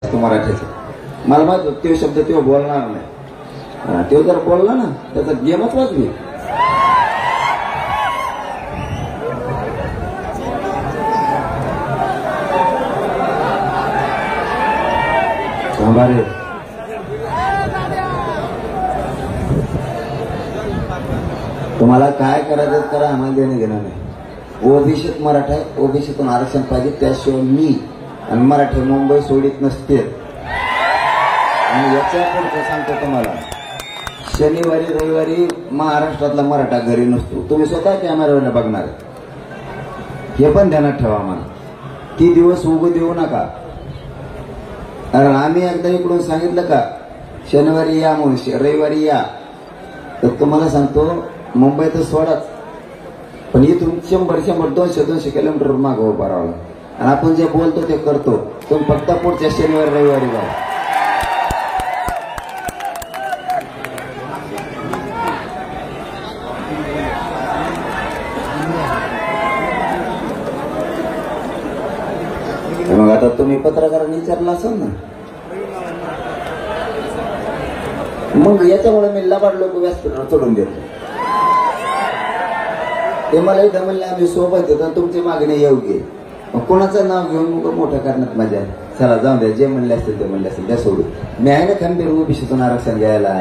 मराठीचं मला माहित होतं तो शब्द तो बोलणार नाही. तो जर बोलला ना त्याचा गेमच वाजवी. रे तुम्हाला काय करायचं करा, आम्हाला देणं घेणं नाही. ओबीसीत मराठा आहे, ओबीसीतून आरक्षण पाहिजे, त्याशिवाय मी आणि मराठी मुंबई सोडित नसते. आणि याच्या पुढचं सांगतो तुम्हाला, शनिवारी रविवारी महाराष्ट्रातला मराठा घरी नसतो. तुम्ही स्वतः कॅमेऱ्यावर बघणार, हे पण ध्यानात ठेवा. मला ती दिवस उगू देऊ नका. कारण आम्ही एकदा इकडून सांगितलं का शनिवारी या म्हणून रविवारी या, तर तुम्हाला सांगतो मुंबईतच सोडाच, पण इथून 100-200 किलोमीटर मागं उभा राहावं. आणि आपण जे बोलतो ते करतो. तुम्ही फक्त पुढच्या शनिवारी रविवारी जा. मग आता तुम्ही पत्रकारांनी विचारलं असेल ना, मग याच्यामुळे मी लबाड लोक व्यासपीठावर सोडून देतो. ते मला इथं म्हणले आम्ही सोबत येतो, तुमची मागणी योग्य. मग कोणाचं नाव घेऊन मग मोठं करण्यात मजा. चला जाऊ द्या, जे म्हणले असतील ते म्हणले असतील त्या सोडून. मी आहे ना खंबीर ओबीसीतून आरक्षण घ्यायला.